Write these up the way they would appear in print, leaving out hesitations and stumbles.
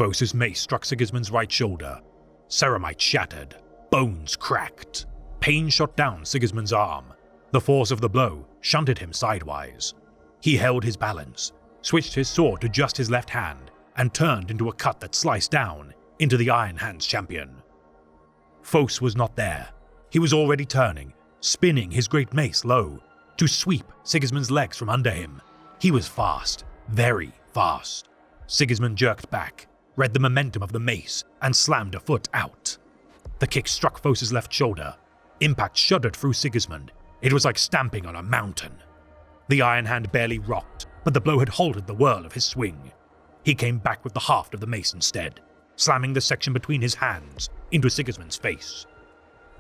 Phos's mace struck Sigismund's right shoulder. Ceramite shattered, bones cracked. Pain shot down Sigismund's arm. The force of the blow shunted him sidewise. He held his balance, switched his sword to just his left hand, and turned into a cut that sliced down into the Iron Hand's champion. Phos was not there. He was already turning, spinning his great mace low, to sweep Sigismund's legs from under him. He was fast, very fast. Sigismund jerked back, read the momentum of the mace, and slammed a foot out. The kick struck Phos's left shoulder. Impact shuddered through Sigismund. It was like stamping on a mountain. The Iron Hand barely rocked, but the blow had halted the whirl of his swing. He came back with the haft of the mace instead, slamming the section between his hands into Sigismund's face.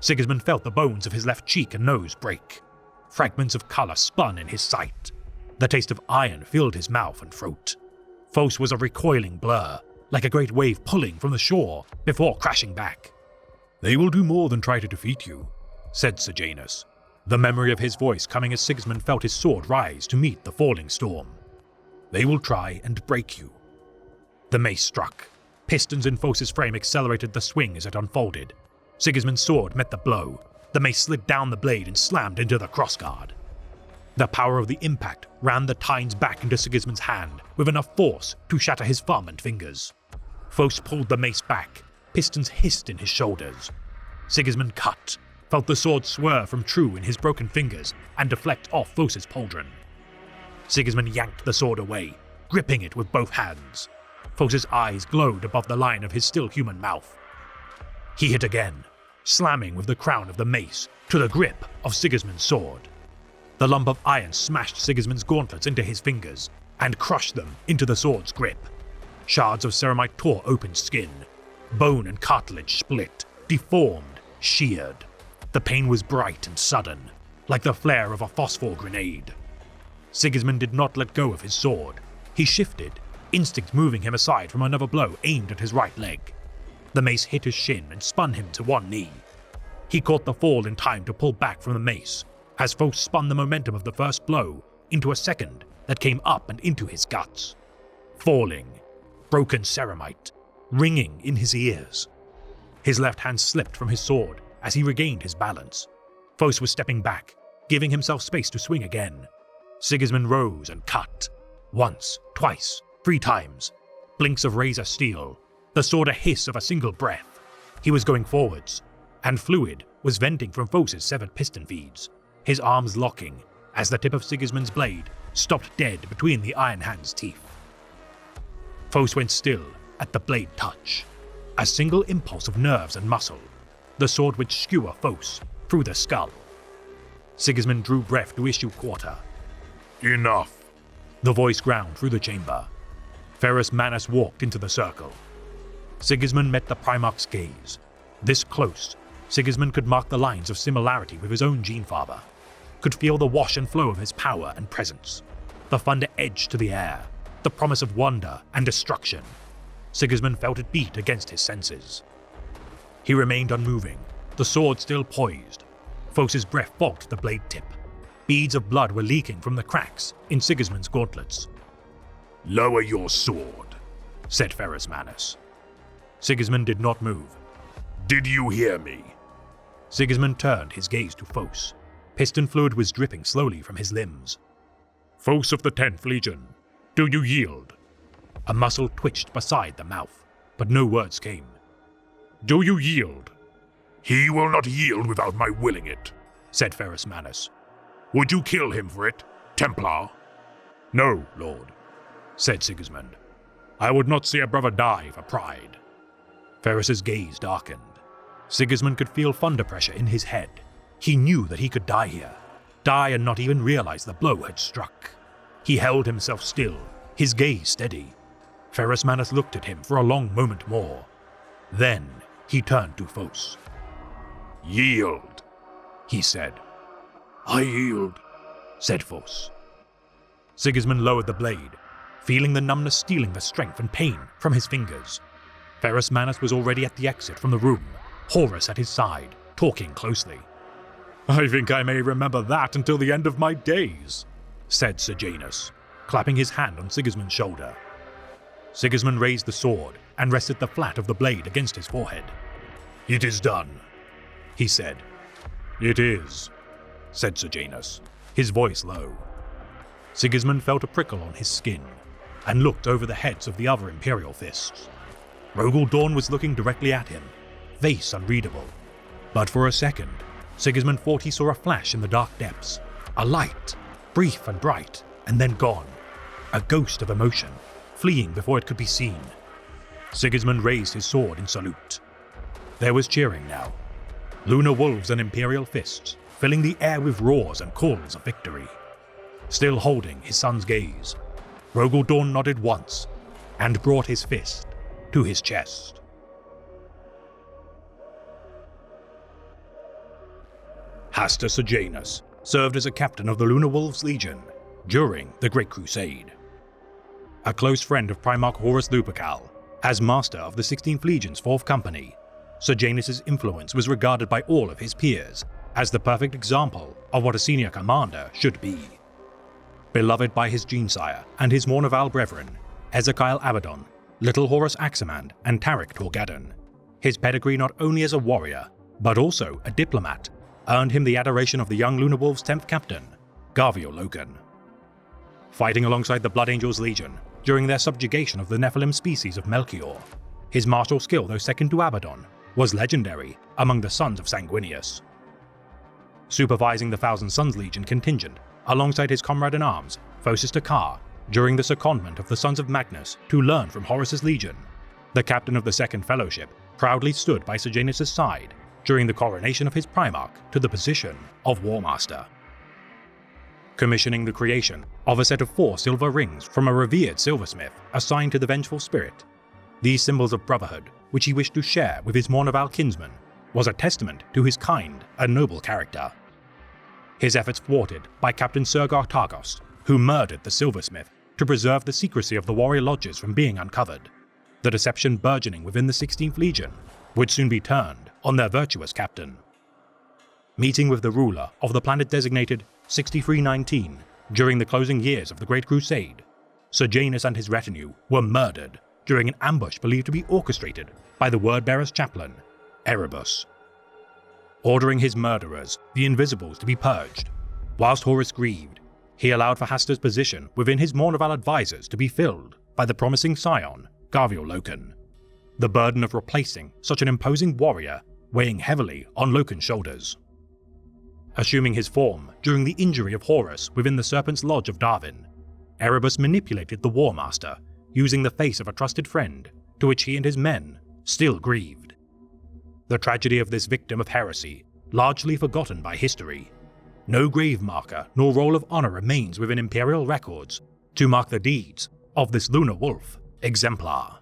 Sigismund felt the bones of his left cheek and nose break. Fragments of color spun in his sight. The taste of iron filled his mouth and throat. Phos was a recoiling blur, like a great wave pulling from the shore before crashing back. "They will do more than try to defeat you," said Sejanus, the memory of his voice coming as Sigismund felt his sword rise to meet the falling storm. "They will try and break you." The mace struck. Pistons in Phos's frame accelerated the swing as it unfolded. Sigismund's sword met the blow. The mace slid down the blade and slammed into the crossguard. The power of the impact ran the tines back into Sigismund's hand with enough force to shatter his thumb and fingers. Phos pulled the mace back. Pistons hissed in his shoulders. Sigismund cut, felt the sword swerve from true in his broken fingers and deflect off Phos's pauldron. Sigismund yanked the sword away, gripping it with both hands. Phos's eyes glowed above the line of his still human mouth. He hit again, slamming with the crown of the mace to the grip of Sigismund's sword. The lump of iron smashed Sigismund's gauntlets into his fingers and crushed them into the sword's grip. Shards of ceramite tore open skin. Bone and cartilage split, deformed, sheared. The pain was bright and sudden, like the flare of a phosphor grenade. Sigismund did not let go of his sword. He shifted, instinct moving him aside from another blow aimed at his right leg. The mace hit his shin and spun him to one knee. He caught the fall in time to pull back from the mace, as Phos spun the momentum of the first blow into a second that came up and into his guts. Falling, broken ceramite, ringing in his ears. His left hand slipped from his sword as he regained his balance. Phos was stepping back, giving himself space to swing again. Sigismund rose and cut. Once, twice, 3 times. Blinks of razor steel, the sword a hiss of a single breath. He was going forwards, and fluid was venting from Phos's severed piston feeds, his arms locking as the tip of Sigismund's blade stopped dead between the Iron Hand's teeth. Phos went still at the blade touch. A single impulse of nerves and muscle, the sword would skewer Phos through the skull. Sigismund drew breath to issue quarter. "Enough," the voice ground through the chamber. Ferrus Manus walked into the circle. Sigismund met the Primarch's gaze. This close, Sigismund could mark the lines of similarity with his own Genefather, could feel the wash and flow of his power and presence, the thunder edge to the air, the promise of wonder and destruction. Sigismund felt it beat against his senses. He remained unmoving, the sword still poised. Phos's breath balked the blade tip. Beads of blood were leaking from the cracks in Sigismund's gauntlets. "Lower your sword," said Ferrus Manus. Sigismund did not move. "Did you hear me?" Sigismund turned his gaze to Phos. Piston fluid was dripping slowly from his limbs. "Phos of the 10th Legion, do you yield?" A muscle twitched beside the mouth, but no words came. "Do you yield?" "He will not yield without my willing it," said Ferrus Manus. "Would you kill him for it, Templar?" "No, Lord," said Sigismund. "I would not see a brother die for pride." Ferrus's gaze darkened. Sigismund could feel thunder pressure in his head. He knew that he could die here, die and not even realize the blow had struck. He held himself still, his gaze steady. Ferrus Manus looked at him for a long moment more. Then he turned to Phos. "Yield," he said. "I yield," said Phos. Sigismund lowered the blade, feeling the numbness stealing the strength and pain from his fingers. Ferrus Manus was already at the exit from the room, Horus at his side, talking closely. "I think I may remember that until the end of my days," said Sejanus, clapping his hand on Sigismund's shoulder. Sigismund raised the sword and rested the flat of the blade against his forehead. "It is done," he said. "It is," said Sejanus, his voice low. Sigismund felt a prickle on his skin and looked over the heads of the other Imperial fists. Rogel Dorn was looking directly at him, face unreadable. But for a second, Sigismund thought he saw a flash in the dark depths, a light, brief and bright, and then gone, a ghost of emotion, fleeing before it could be seen. Sigismund raised his sword in salute. There was cheering now. Lunar wolves and Imperial fists, filling the air with roars and calls of victory. Still holding his son's gaze, Rogel Dorn nodded once and brought his fist to his chest. Hastur Sejanus served as a captain of the Lunar Wolves Legion during the Great Crusade. A close friend of Primarch Horus Lupercal, as master of the 16th Legion's 4th Company, Sejanus' influence was regarded by all of his peers as the perfect example of what a senior commander should be. Beloved by his Genesire and his Mournival brethren, Ezekiel Abaddon, Little Horus Aximand, and Tarik Torgaddon, his pedigree not only as a warrior, but also a diplomat, earned him the adoration of the young Lunar Wolves' 10th captain, Garviel Loken. Fighting alongside the Blood Angels Legion during their subjugation of the Nephilim species of Melchior, his martial skill, though second to Abaddon, was legendary among the Sons of Sanguinius. Supervising the Thousand Sons Legion contingent alongside his comrade-in-arms, Phocis Takar, during the secondment of the Sons of Magnus to learn from Horus's Legion, the captain of the Second Fellowship proudly stood by Sejanus' side during the coronation of his Primarch to the position of War Master. Commissioning the creation of a set of 4 silver rings from a revered silversmith assigned to the Vengeful Spirit, these symbols of brotherhood, which he wished to share with his Mournival kinsmen, was a testament to his kind and noble character. His efforts thwarted by Captain Sergar Targos, who murdered the silversmith to preserve the secrecy of the warrior lodges from being uncovered, the deception burgeoning within the 16th Legion would soon be turned on their virtuous captain. Meeting with the ruler of the planet designated 6319 during the closing years of the Great Crusade, Sejanus and his retinue were murdered during an ambush believed to be orchestrated by the Wordbearer's chaplain, Erebus. Ordering his murderers, the Invisibles, to be purged, whilst Horus grieved, he allowed for Hastur's position within his Mournival advisors to be filled by the promising scion, Garviel Loken, the burden of replacing such an imposing warrior weighing heavily on Loken's shoulders. Assuming his form during the injury of Horus within the Serpent's Lodge of Darwin, Erebus manipulated the War Master using the face of a trusted friend to which he and his men still grieved. The tragedy of this victim of heresy, largely forgotten by history, no grave marker nor roll of honor remains within Imperial records to mark the deeds of this Lunar Wolf exemplar.